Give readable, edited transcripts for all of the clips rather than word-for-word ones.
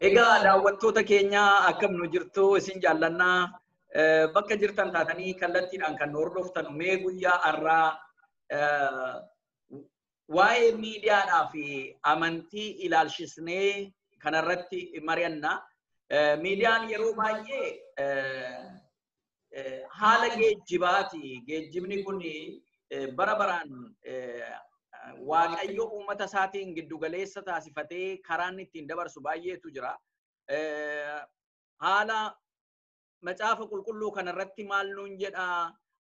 Egaa daawwattoota keenya akkam nu jirtu isin jaallannaa bakka jirtan taatanii kallattiidhaan kan hordoftan mee guyyaa har'aa waa'ee miidiyaadhaa fi amantii ilaalchisnee kanarratti mari'anna. Miidiyaan yeroo baay'ee haala geejjibaati. Geejjibni kun bara baraan Waaqayyo uummata isaatiin giddu galeessa taasifatee karaan ittiin dabarsu baay'eetu jira. Haala macaafa qulqulluu kanarratti maal nuun jedha?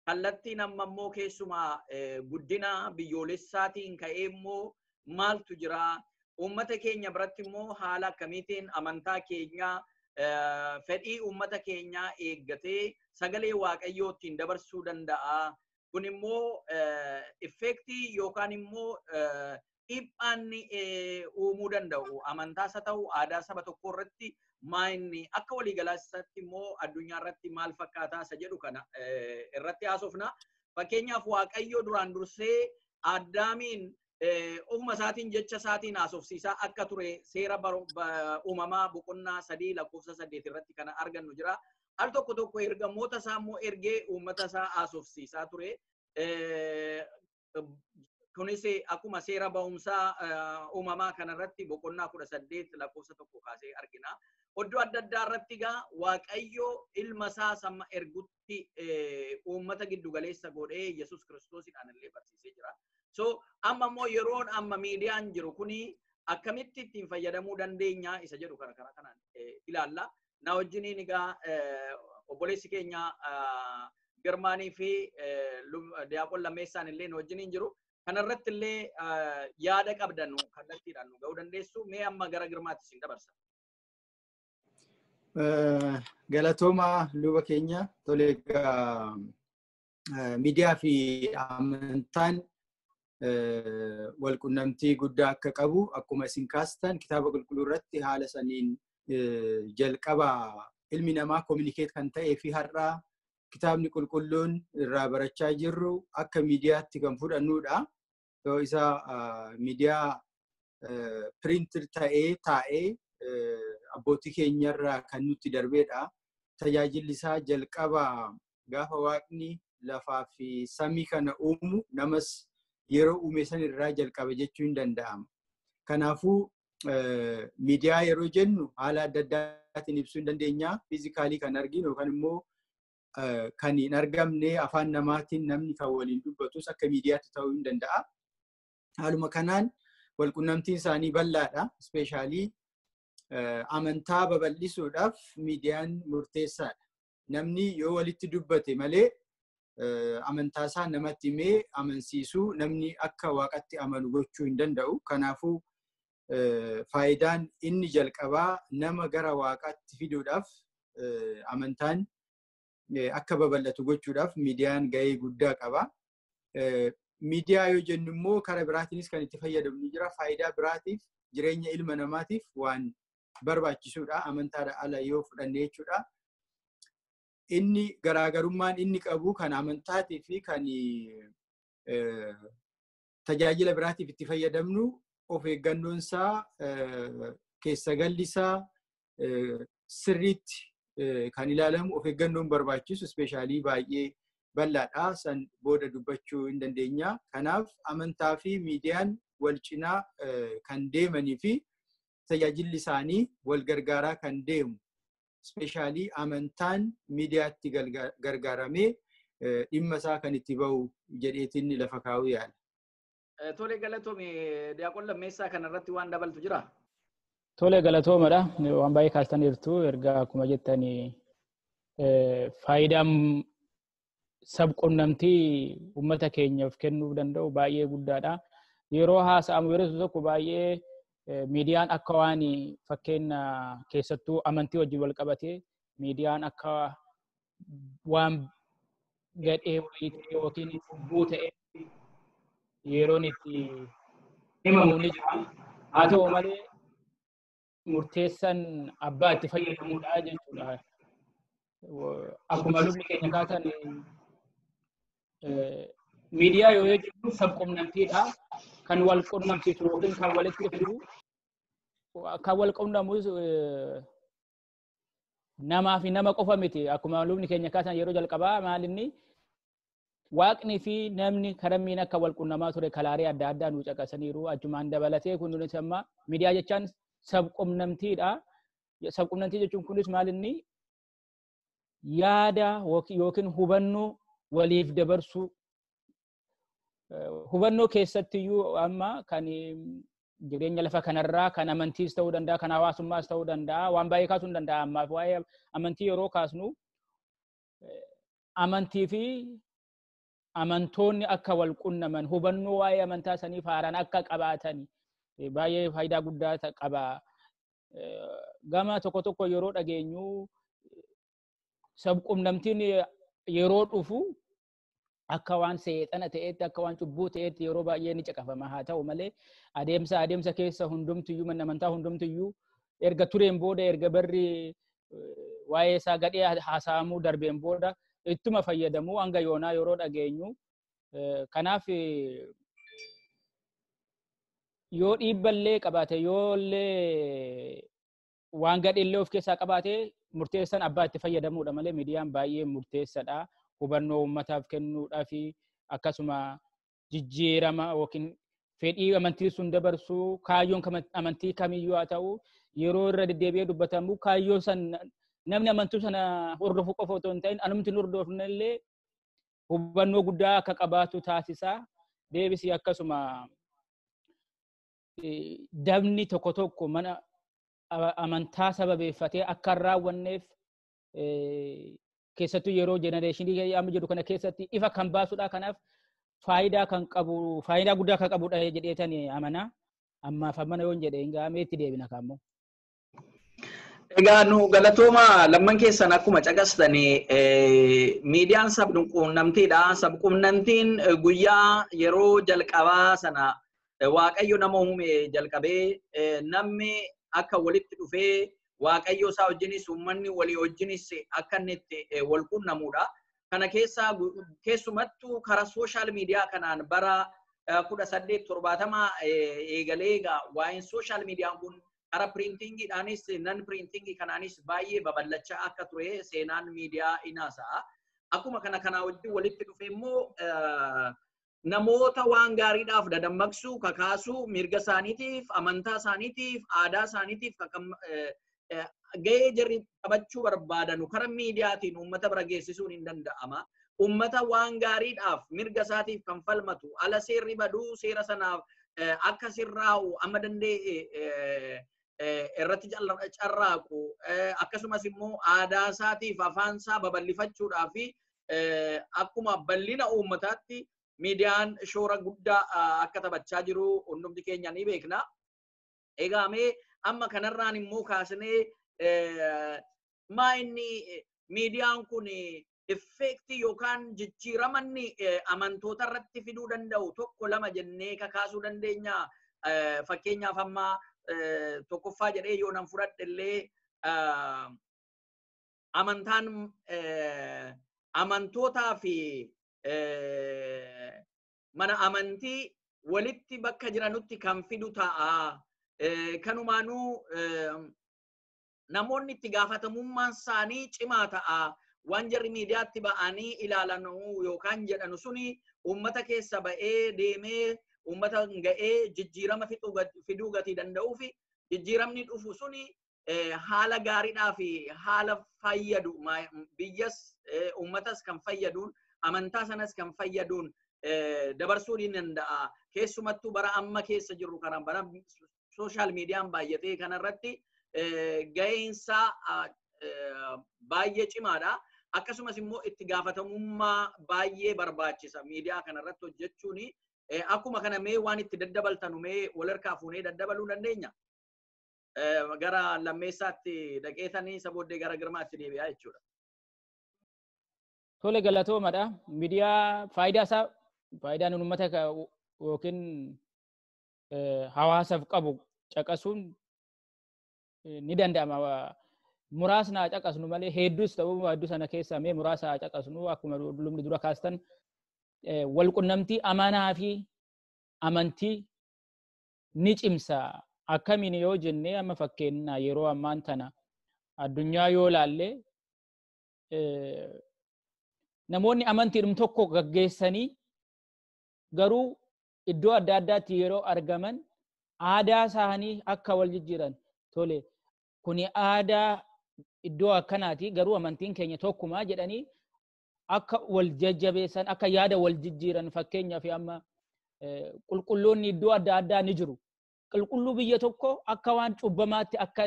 Kallattiin amma immoo keessumaa guddina biyyoolessaatiin ka'ee immoo maaltu jira? Uummata keenya biratti immoo haala akkamiitiin amantaa keenya fedhii uummata keenyaa eeggatee sagalee Waaqayyoo ittiin dabarsuu danda'a? Kun immoo effektii yookaan immoo dhiphaan uumuu danda'u. Amantaas haa ta'u aadaa saba tokkoo irratti maa'inni akka waliigalaatti immoo addunyaa irratti maal fakkaataa isa jedhu kana irratti haasofna. Fakkeenyaaf Waaqayyo duraan dursee Addaamiin ofuma isaatiin jecha isaatiin haasofsiisaa akka ture seera uumamaa boqonnaa 3:8 irratti kana argannu jira. Al tokko ergamoota isaa immoo ergee uummata isaa haasofsiisaa ture. Kunis akkuma seera ba'umsaa uumamaa kanarratti boqonnaa 18:1 kaasee argina. Iddoo adda addaa irratti egaa Waaqayyo ilma isaa samma ergutti uummata giddu galeessa godhee Yesuus Kiristoosiidhaan illee barsiisee jira. So amma immoo yeroon amma miidiyaan jiru kuni akkamitti ittiin fayyadamuu dandeenya isa jedhu kanaan ilaalla. Na wajjiniin egaa obboleessi keenya Girmaanii fi Diyaaqoon Lammeessaan illee na wajjiniin jiru. Kanarratti illee yaada qabdan kallattiidhaan nu ga'uu dandeessu. Mee amma gara Girmaatti isin dabarsa. Galatooma luba keenya tolee miidiyaa fi amantaan walqunnamtii guddaa akka qabu akkuma isin kaastan kitaaba qulqulluu irratti haala saniin jalqaba ilmi namaa kominikeet kan ta'ee fi har'aa kitaabni qulqulluun irraa barachaa jirru akka miidiyaatti kan fudhannudha. Yoo isa miidiyaa piriintir taa'ee abbootii keenyarraa kan nutti darbeedha. Tajaajilli isaa jalqaba gaafa waaqni lafaa fi samii kana uumu namas yeroo uume san irraa jalqaba jechuu hin danda'ama. Kanaafuu miidiyaa yeroo jennu haala adda addaatiin ibsuu hin dandeenya. Fiizikaalii kan arginu yookaan immoo kan hin argamne afaan namaatiin namni kan waliin dubbatus akka miidiyaatti ta'uu hin danda'a. Haaluma kanaan walqunnamtiin isaanii bal'aadha. Ispeeshaalii amantaa babal'isuudhaaf miidiyaan murteessaadha. Namni yoo walitti dubbate malee amantaa isaa namatti himee amansiisuu namni akka waaqatti amanu gochuu hin danda'u. Kanaafuu faayidaan inni jalqabaa nama gara waaqaatti fiduudhaaf amantaan akka babal'atu gochuudhaaf miidiyaan ga'ee guddaa qaba. Miidiyaa yoo jennu immoo karaa biraatiinis kan itti fayyadamnu jira. Faayidaa biraatiif jireenya ilma namaatiif waan barbaachisuudha. Amantaadhaan ala yoo fudhanne jechuudha. Inni garaagarummaan inni qabu kan amantaatii fi kan tajaajila biraatiif itti fayyadamnu of eeggannoon isaa keessa galli isaa sirriitti kan ilaalamu of eeggannoon barbaachisu ispeeshaalii baay'ee bal'aadha. San booda dubbachuu hin dandeenya. Kanaaf amantaa fi miidiyaan wal cinaa kan deemanii fi tajaajilli isaanii wal gargaaraa kan deemu. Ispeeshaalii amantaan miidiyaatti gargaaramee dhimma isaa kan itti ba'u jedheetiin lafa kaa'uu yaala. Tole galatoome Diyaaqoon Lammeessaa kanarratti waan dabaltu jira? Tole galatoomadha. Waan baay'ee kaastaniirtu erga akkuma jettanii faayidaan sabqunnamtii uummata keenyaaf kennuu danda'u baay'ee guddaadha. Yeroo haasa'amu yeroo tokko baay'ee miidiyaan akka waan fakkeenya keessattuu amantii wajjin wal qabatee miidiyaan akka waan gadhee yookiin bu'uu ta'e yeroon itti himamu ni jira. Haa ta'u malee murteessan abbaa itti fayyadamuudha jechuudha. Akkuma lubni keenya kaasan miidiyaa yoo jennu sabqunnamtiidha. Kan wal qunnamsiisu yookiin kan walitti fidu kan wal quunnamus namaa fi nama qofa miti. Akkuma lubni keenya kaasan yeroo jalqabaa maalinni waaqni fi namni karamiin akka wal quunnamaa ture kalaarii adda addaa nu caqasaniiru. Achumaan dabalatee kunis amma miidiyaa jechaan sabquunnamtiidha. Sabquunnamtii jechuun kunis maalinni yaada yookiin hubannoo waliif dabarsuu. Hubannoo keessattiyyuu amma kan jireenya lafa kanarraa kan amantiis ta'uu danda'a, kan hawaasummaas ta'uu danda'a, waan baay'ee kaasuu hin danda'a. Ammaaf waa'ee amantii yeroo kaasnu amantii fi amantoonni akka wal qunnaman hubannoo waa'ee amantaa saniif haaraan akka qabaatan baay'ee faayidaa guddaa qaba. Gama tokko yeroo dhageenyu sabquunnamtiin yeroo dhufu akka waan seexana ta'etti akka waan cubbuu ta'etti yeroo baay'ee ni caqafama. Haa ta'u malee adeemsa keessa hundumtiyyuu manni amantaa hundumtiyyuu erga tureen booda erga barri waa'ee isaa gadhee haasa'amuu darbeen booda ittuma fayyadamuu hanga yoonaa yeroo dhageenyu. Kanaaf yoo dhiibballee qabaate yoollee waan gadheellee of keessaa qabaate murteessan abbaa itti fayyadamuudha malee miidiyaan baay'ee murteessadha. Hubannoo uummataaf kennuudhaa fi akkasuma jijjiirama yookiin fedhii amantii sun dabarsuu kaayyoon amantii kamiyyuu haa ta'u yeroo irra deddeebi'ee dubbatamu kaayyoo san namni amantuu sana hordofuu qofa otoo hin ta'in anumti hin hordofnellee hubannoo guddaa akka qabaatu taasisa. Deebisii akkasuma dabni tokko mana amantaa sababeeffatee akka hin raawwanneef keessattuu yeroo jenereeshinii amma jedhu kana keessatti ifa kan baasudha. Kanaaf faayidaa guddaa kan qabudha jedheetanii amana. Ammaaf ammana yoon jedhe hingaamee itti deebina kaammoo. Egaa nu galatooma lamman keessan akkuma caqastanii miidiyaan sabquunnamtiidha. Sabquunnamtiin guyyaa yeroo jalqabaa sana Waaqayyo nama uume jalqabee namni akka walitti dhufee Waaqayyo isaa wajjinis uummanni walii wajjinis akka inni itti wal quunnamudha. Kana keessumattuu karaa sooshaal miidiyaa kanaan bara 1870 eegalee waa'een sooshaal miidiyaan kun karaa piriintingiidhaanis nan piriintingii kanaanis baay'ee babal'achaa akka ture seenaan miidiyaa inaasaa. Akkuma kanaa wajjin walitti dhufee immoo namoota waan gaariidhaaf dadammaqsuu, kakaasuu, mirga isaaniitiif, amantaa isaaniitiif, aadaa isaaniitiif gahee jarri taphachuu barbaadanu karaa miidiyaatiin uummata bira geessisuun hin danda'ama. Uummata waan gaariidhaaf mirga isaatiif kan falmatu ala seerri baduu seera sanaaf akka sirraa'u amma danda'e irratti carraaqu akkasumas immoo aadaa isaatiif afaan isaa babal'ifachuudhaa fi akkuma bal'ina uummataatti miidiyaan shoora guddaa akka taphachaa jiru hundumti keenya ni beekna. Egaa mee amma kanarraan immoo kaasnee maa inni miidiyaan kun effektii yookaan jijjiiramanni amantoota irratti fiduu danda'u tokko lama jennee kakaasuu dandeenya. Fakkeenyaaf amma tokkoffaa jedhee yoo nan fudhadhe illee amantaan amantootaa fi mana amantii walitti bakka jiranutti kan fidu ta'a. Kanumaanuu namoonni itti gaafatamummaan isaanii cimaa ta'a. Waan jarri miidiyaatti ba'anii ilaalan yookaan jedhanu suni uummata keessa ba'ee deemee uummata ga'ee jijjiirama fiduu gatii danda'uu fi jijjiiramni dhufu suni haala gaariidhaa fi haala fayyadu biyyas uummatas kan fayyaduun amantaa sanas kan fayyaduun dabarsuu ni danda'a. Keessumattuu bara amma keessa jirru kana bara sooshaal miidiyaan baay'atee kanarratti ga'eensaa baay'ee cimaadha. Akkasumas immoo itti gaafatamummaa baay'ee barbaachisa miidiyaa kanarratti hojjechuun. Akkuma kana mee waan itti daddabaltanu mee wal harkaa fuunee daddabaluu dandeenya? Gara lammeessaatti dhaqeetanii isa booddee gara girmaatti deebi'aa jechuudha. Tole galatoomadha. Miidiyaa faayidaan uummata yookiin hawaasaaf qabu caqasuun ni danda'ama. Muraasni haa caqasnu malee hedduus ta'uu hedduu sana keessa mee muraasa haa caqasnu. Akkuma lubni dura kaastan wal qunnamtii amanaa fi amantii ni cimsa. akkamiin yoo jennee amma fakkeenyaa yeroo ammaan tana addunyaa yoo laalle namoonni amantiidhum tokko gaggeessanii garuu iddoo adda addaatti yeroo argaman aadaa isaanii akka wal jijjiiran tole kuni aadaa iddoo akkanaati garuu amantiin keenya tokkuma jedhanii akka wal jajjabeessan akka yaada wal jijjiiran fakkeenyaaf amma qulqulloonni iddoo adda addaa ni jiru. Qulqulluu biyya tokko akka waan cubbamaatti akka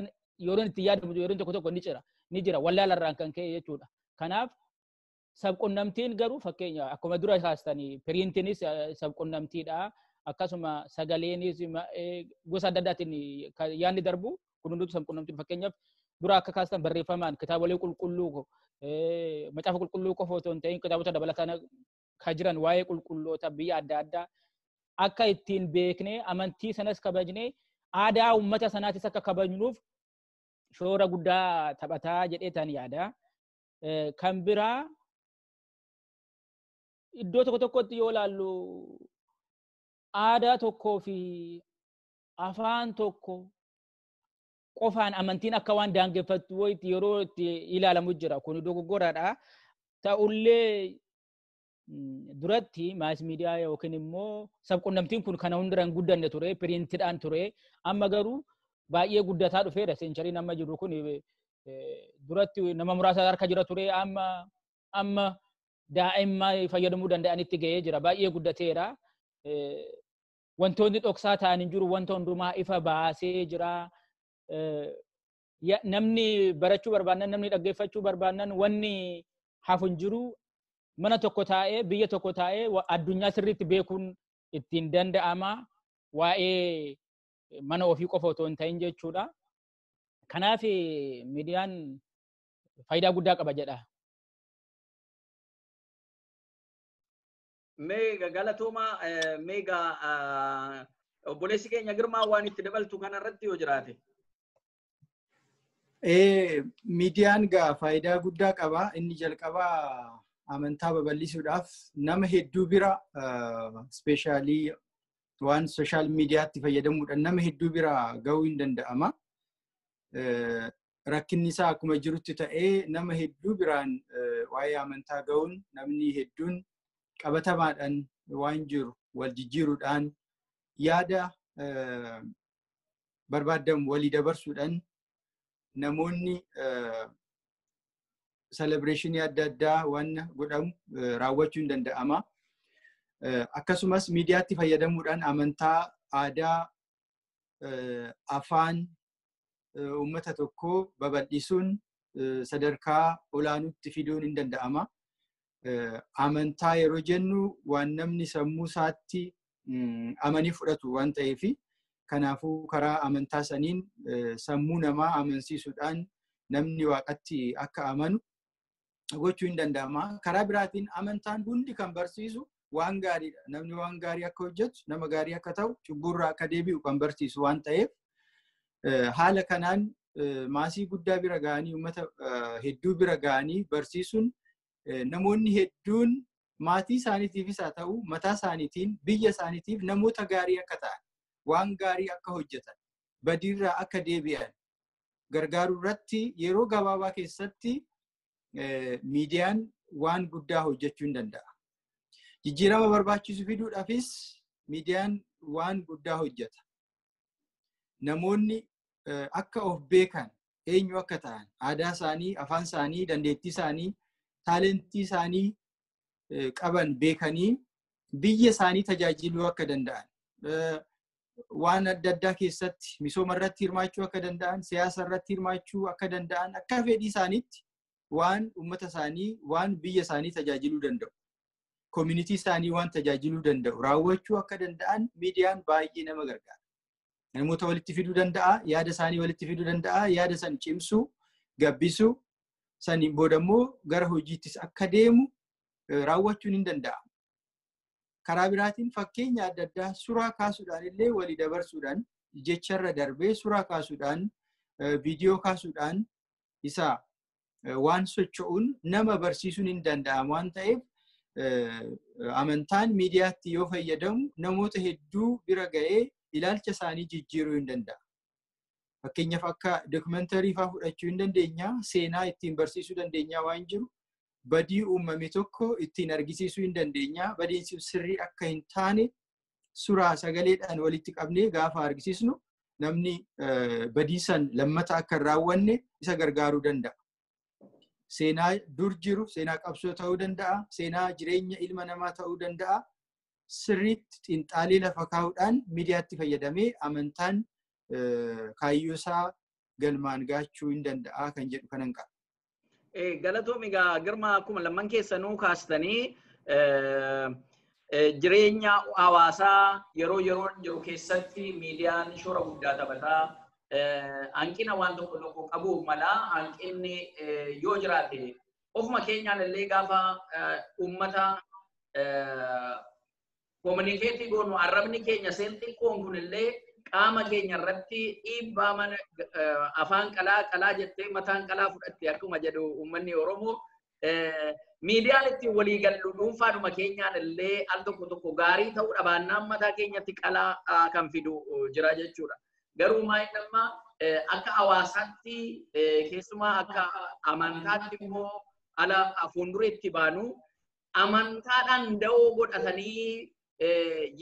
yeroo itti yaadamu yeroo tokko ni jira wallaalarraan kan ka'e jechuudha. Kanaaf sabqunnamtiin garuu fakkeenya akkuma dura kaastanii piriintiinis sabqunnamtiidha. Akkasuma sagaleenis gosa adda addaatiin yaadni darbu kun hunduu sabqunnamtiin fakkeenyaaf dura akka kaastan barreeffamaan kitaabolee qulqulluu macaafa qulqulluu qofa otoo hin ta'in kitaabota dabalataan kan jiran waa'ee qulqulloota biyya adda addaa akka ittiin beeknee amantii sanas kabajnee aadaa uummata sanaatis akka kabajnuuf shoora guddaa taphataa jedhee tan yaada. Kan biraa iddoo tokko tokkotti yoo ilaallu aadaa tokkoo fi afaan tokko qofaan amantiin akka waan daangeffattu wayitti yeroo itti ilaalamu jira. Kun dogoggoraadha. Ta'ullee duratti maas miidiyaa yookiin immoo sabqunnamtiin kun kana hundaraan guddanne ture, piriintidhaan ture. Amma garuu baay'ee guddataa dhufeera. Seenchariin amma jiru kun duratti nama muraasa harka jira ture. Amma daa'imma fayyadamuu danda'anitti ga'ee jira. Baay'ee guddateera. Wantoonni dhoksaa ta'an hin jiru. Wanta hundumaa ifa baasee jira. Namni barachuu barbaadan, namni dhaggeeffachuu barbaadan wanni hafu hin jiru. Mana tokko taa'ee, biyya tokko taa'ee addunyaa sirriitti beekuun ittiin danda'ama. Waa'ee mana ofii qofa otoo hin ta'in jechuudha. Kanaaf miidiyaan faayidaa guddaa qaba jedha. Meega galatooma meega obboleessi keenya Girmaa waan itti dabaltu kanarratti yoo jiraate. Miidiyaan gaa faayidaa guddaa qaba. Inni jalqabaa amantaa babal'isuudhaaf nama hedduu bira ispeeshaalii waan sooshaal miidiyaatti fayyadamuudhaan nama hedduu bira gahuu hin danda'ama. Rakkinni isaa akkuma jirutti ta'ee nama hedduu biraan waa'ee amantaa gahuun namni hedduun qabatamaadhaan waan jiru wal jijjiiruudhaan yaada barbaadamu walii dabarsuudhaan namoonni celebreeshinii adda addaa waan godhamu raawwachuu hin danda'ama. Akkasumas miidiyaatti fayyadamuudhaan amantaa, aadaa, afaan uummata tokkoo babal'isuun sadarkaa olaanuutti fiduun hin danda'ama. Amantaa yeroo jennu waan namni sammuu isaatti amanii fudhatu waan ta'eef kanaafuu karaa amantaa saniin sammuu namaa amansiisuudhaan namni waaqatti akka amanu gochuu hin danda'ama. Karaa biraatiin amantaan hundi kan barsiisu waan gaariidha. Namni waan gaarii akka hojjetu, nama gaarii akka ta'u, cubburraa akka deebi'u kan barsiisu waan ta'eef haala kanaan maasii guddaa bira ga'anii uummata hedduu bira ga'anii barsiisuun namoonni hedduun maatii isaaniitiifis haa ta'u mataa isaaniitiin biyya isaaniitiif namoota gaarii akka ta'an waan gaarii akka hojjetan badiirraa akka deebi'an gargaaruu irratti yeroo gabaabaa keessatti miidiyaan waan guddaa hojjechuu hin danda'a. Jijjiirama barbaachisu fiduudhaafis miidiyaan waan guddaa hojjeta. Namoonni akka of beekan eenyu akka ta'an aadaa isaanii, afaan isaanii, dandeettii isaanii, taalentii isaanii qaban beekanii biyya isaanii tajaajiluu akka danda'an. Waan adda addaa keessatti misooma irratti hirmaachuu akka danda'an, siyaasa irratti hirmaachuu akka danda'an, akka fedhii isaaniitti waan uummata isaanii, waan biyya isaanii tajaajiluu danda'u. Community isaanii waan tajaajiluu danda'u raawwachuu akka danda'an miidiyaan baay'ee nama gargaara. Namoota walitti fiduu danda'a, yaada isaanii walitti fiduu danda'a, yaada san cimsuu, gabbisuu, saniin booda immoo gara hojiittis akka deemu raawwachuun hin danda'amu. Karaa biraatiin fakkeenya adda addaa suuraa kaasuudhaan illee walii dabarsuudhaan jecharra darbee suuraa kaasuudhaan viidiyoo kaasuudhaan isa waan socho'uun nama barsiisuun hin danda'amu waan ta'eef amantaan miidiyaatti yoo fayyadamu namoota hedduu bira ga'ee ilaalcha isaanii jijjiiruu hin danda'a. Fakkeenyaaf akka dookumentarii fa'aa fudhachuu hin dandeenya, seenaa ittiin barsiisuu dandeenya waan jiru, badii uumame tokko ittiin argisiisuu hin dandeenya, badiinsi sirrii akka hin taane suuraa sagaleedhaan walitti qabnee gaafa argisiisnu namni badii san lammata akka hin raawwanne isa gargaaruu danda'a. Seenaa dur jiru, seenaa qabsoo ta'uu danda'a, seenaa jireenya ilma namaa ta'uu danda'a. Sirriitti xiinxaalee lafa kaa'uudhaan miidiyaatti fayyadamee amantaan kaayyoo isaa galmaan gaachuu hin danda'a kan jedhu kanan qaba. Galatoomi egaa Girmaa akkuma lamman keessanuu kaastanii jireenya hawaasaa yeroo yeroon jiru keessatti miidiyaan shoora guddaa taphataa. Hanqina waan tokko tokko qabuuf mala hanqinni yoo jiraate ofuma keenyaan illee gaafa uummata kominikeetii goonu arrabni keenya xiqqoon kun illee qaama keenya irratti dhiibbaa mana afaan qalaa jettee mataan qalaa fudhatte akkuma jedhu uummanni Oromoo miidiyaan ittiin walii gallu dhuunfaadhuma keenyaan illee al tokko gaarii ta'uu dhabaannaan mataa keenyatti qalaa kan fidu jira jechuudha. Garuu maayilli amma akka hawaasaatti keessumaa akka amantaatti immoo ala fuuldureetti baanu amantaadhaan da'oo godhatanii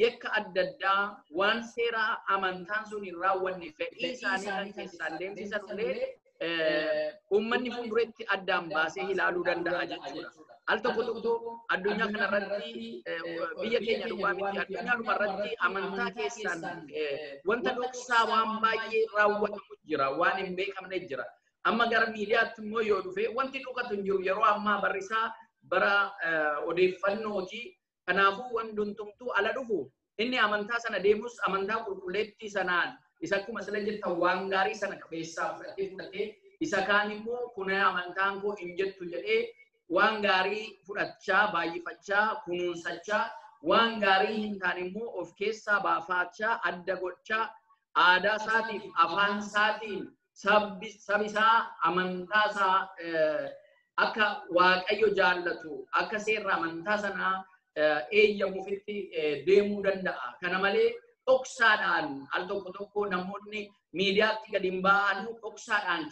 yakka adda addaa waan seera amantaan sun hin raawwanne fedhii isaanii kan keessaan deemsisan illee uummanni fuuldureetti addaan baasee ilaaluu danda'a jechuudha. Al tokko addunyaa kanarratti biyya keenya duwwaa miti addunyaa dhumarratti amantaa keessaan wanta dhoksaa waan baay'ee raawwatamu jira waan hin beekamne jira. Amma gara miidiyaatti immoo yoo dhufe wanti dhokatu hin jiru yeroo ammaa barrisaa bara odeeffannooti. Kanaafuu wanti hundumtuu ala dhufu inni amantaa sana deemus amantaa qulqulleettii sanaan isa akkuma sila jettan waan gaarii sana qabeessaa fudhatee isa kaan immoo kun amantaan koo hin jettu jedhee waan gaarii fudhachaa baay'ifachaa kunuunsachaa waan gaarii hin taane immoo of keessaa baafachaa adda gochaa aadaa isaatiif afaan isaatiin sabisaa amantaa isaa akka waaqayyo jaallatu akka seerra amantaa sanaa eeyyamuufitti deemuu danda'a. Kana malee dhoksaadhaan al tokko namoonni miidiyaatti gadi hin ba'an dhoksaadhaan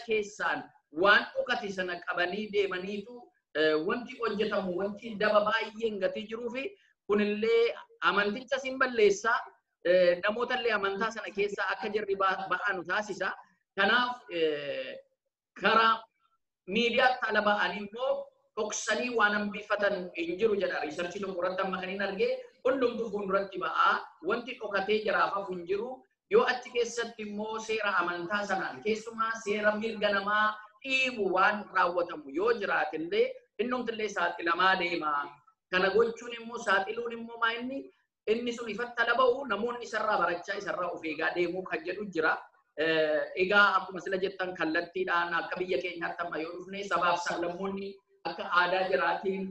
keessaan waan dhokate sana qabanii deemaniitu wanti hojjetamu wanti daba baay'een gatii jiruu fi kunillee amanticha sin balleessa namoota illee amantaa sana keessa akka jirri ba'anu taasisa. Kanaaf karaa miidiyaatti ala ba'anii immoo dhoksanii waan hambifatan hin jiru jedha. Riisarchii tokko irratti amma kan hin argee hundumtuu fuulduratti ba'aa wanti dhokatee jiraafaaf hin jiru. Yoo achi keessatti immoo seera amantaa sanaan keessumaa seera mirga namaa dhiibu waan raawwatamu yoo jiraate illee innumtillee saaxilamaa deema. Kana gochuun immoo saaxiluun immoo maa inni sun ifatti ala ba'u namoonni isarraa barachaa isarraa of eegaa deemuu kan jedhu jira. Egaa akkuma sila jettan kallattiidhaan akka biyya keenyaatti amma yoo dhufne sabaaf sablammoonni akka aadaa jiraatiin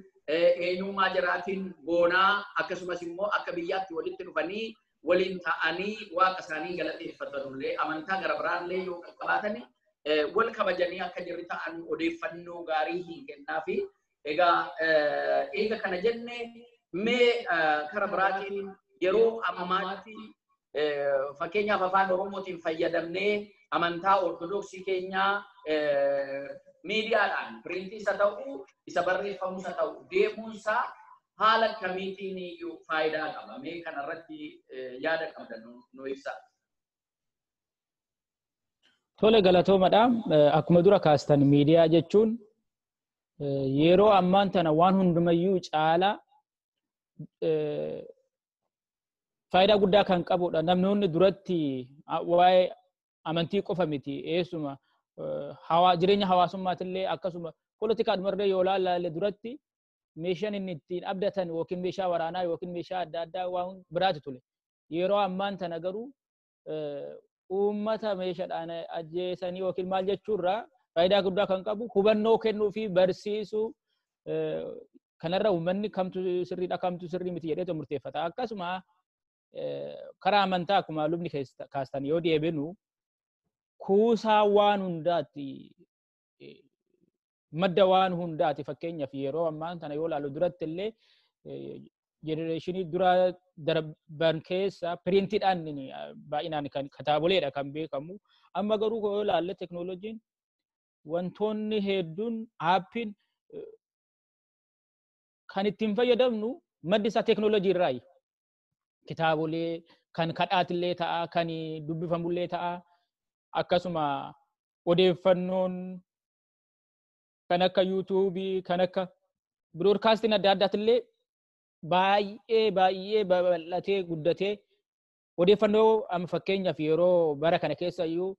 eenyummaa jiraatiin boonaa akkasumas immoo akka biyyaatti walitti dhufanii waliin ta'anii waaqa isaanii galateeffatanullee amantaa gara biraallee yoo qabaatan wal kabajanii akka jirri ta'an odeeffannoo gaarii hin kennaafi. Egaa eega kana jenne mee kara biraatiin yeroo ammaatti fakkeenyaaf afaan Oromootiin fayyadamnee amantaa ortodoksii keenyaa miidiyaadhaan piriintii isa ta'u isa barreeffamu isa ta'u deemuunsaa haala kamiitiin iyyuu faayidaa qaba. Mee kanarratti yaada qabdan nu ibsa. Tole galatoomadha. Akkuma dura kaastan miidiyaa jechuun yeroo ammaan tana waan hundumayyuu caala faayidaa guddaa kan qabudha. Namoonni duratti waa'ee amantii qofa miti eessuma jireenya hawaasummaatiillee akkasuma poolitikaadhumarree yoo ilaalle duratti meeshaan inni ittiin abdatan yookiin meeshaa waraanaa yookiin meeshaa adda addaa waan biraati ture. Yeroo ammaan tana garuu uummata meeshaadhaan ajjeesanii yookiin maal jechuurraa faayidaa guddaa kan qabu hubannoo kennuu fi barsiisuu kanarra uummanni kamtu sirriidha kamtu sirrii miti jedhee murteeffata. Akkasuma karaa amantaa akkuma lubni kaastan yoo deebinu kuusaa waan hundaati madda waan hundaati. Fakkeenyaaf yeroo ammaan tana yoo ilaalu duratti illee generation dura darban keessa printiidhaan baay'inaan kan kitaaboleedha kan beekamu. Amma garuu yoo ilaalle teknooloojiin wantoonni hedduun aappiin kan ittiin fayyadamnu maddi isaa teknooloojii irraayi. Kitaabolee kan kadhaatillee ta'a, kan dubbifamullee ta'a, akkasuma odeeffannoon kan akka yuutuubii, kan akka biroodkaastiin adda addaatillee baay'ee babal'atee guddatee odeeffannoo amma fakkeenyaaf yeroo bara kana keessa iyyuu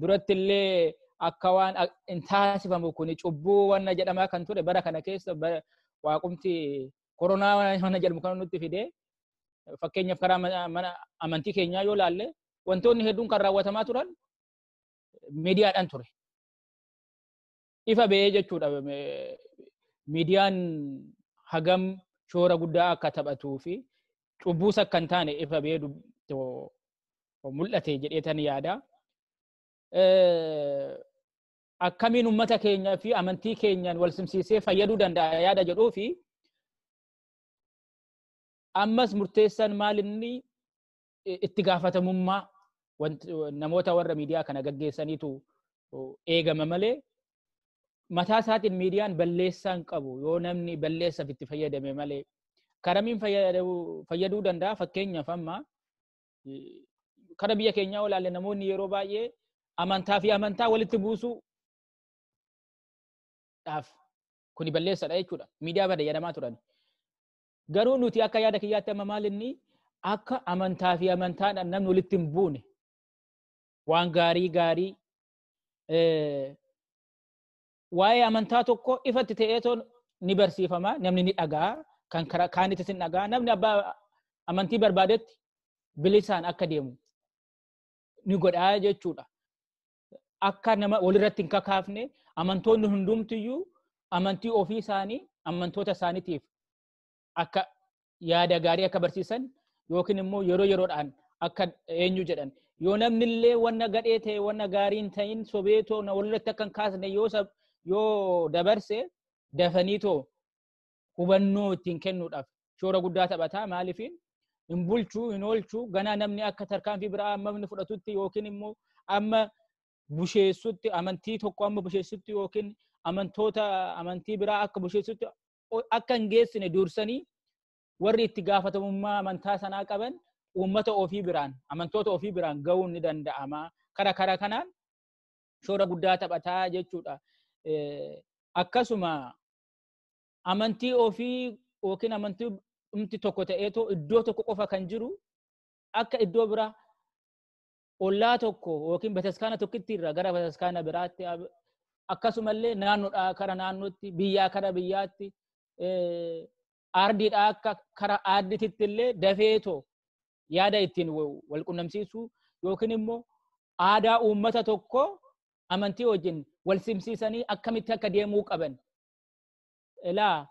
durattillee akka waan hin taasifamu kun cubbuu wanna jedhamaa kan ture bara kana keessa waaqumti koronaa wanna jedhamu kan nutti fidee fakkeenyaaf karaa mana amantii keenyaa yoo laalle wantoonni hedduun kan raawwatamaa turan miidiyaadhaan ture. Ifa ba'ee jechuudha. Miidiyaan hagam shoora guddaa akka taphatuu fi cubbuus akka hin taane ifa ba'ee mul'ate jedheetan yaada. Akkamiin uummata keenyaa fi amantii keenyaan wal simsiisee fayyaduu danda'a yaada jedhuu fi ammas murteessaan maal inni itti gaafatamummaa namoota warra miidiyaa kana gaggeessaniitu eegama malee mataa isaatiin miidiyaan balleessaan qabu yoo namni balleessaaf itti fayyadame malee karamiin fayyaduu danda'a. Fakkeenyaaf amma kara biyya keenyaa olaalle namoonni yeroo baay'ee amantaa fi amantaa walitti buusuudhaaf kuni balleessadha jechuudha. Miidiyaa fayyadamaa turan. Garuu nuti akka yaada kiyyaatti amma maal inni akka amantaa fi amantaadhaan namni walitti hin buune waan gaarii waa'ee amantaa tokko ifatti ta'eetoo ni barsiifama, namni ni dhagaa, kan kaanitis hin dhagaa, namni abbaa amantii barbaadetti bilisaan akka deemu ni godhaa jechuudha. Akka nama walirratti hin kakaafne amantoonni hundumtiyyuu amantii ofii isaanii amantoota isaaniitiif akka yaada gaarii akka barsiisan yookiin immoo yeroodhaan akka eenyu jedhan yoo namni illee wanna gadhee ta'e wanna gaariin ta'in sobeetoo walirratti akka hin kaasne yoo dabarse dafaniitoo hubannoo ittiin kennuudhaaf shoora guddaa taphataa. Maaliifin hin bulchuu hin oolchuu ganaa namni akka tarkaanfii biraa amma inni fudhatutti yookiin immoo amma busheessutti amantii tokko amma busheessutti yookiin amantii biraa akka busheessutti akka hin geessine dursanii warri itti gaafatamummaa amantaa sanaa qaban uummata ofii biraan amantoota ofii biraan ga'uun ni danda'ama. Kara kanaan shoora guddaa taphataa jechuudha. Akkasuma amantii ofii yookiin amantii dhumti tokko ta'eetoo iddoo tokko qofa kan jiru akka iddoo biraa ollaa tokko yookiin bataskaana tokkitti irraa gara bataskaana biraatti akkasumallee naannoodhaa kara naannootti biyyaa kara biyyaatti aardiidhaa akka kara aardititti illee dafeetoo yaada ittiin wal qunnamsiisuu yookiin immoo aadaa uummata tokko amantii wajjin wal simsiisanii akkamitti akka deemuu qaban ilaa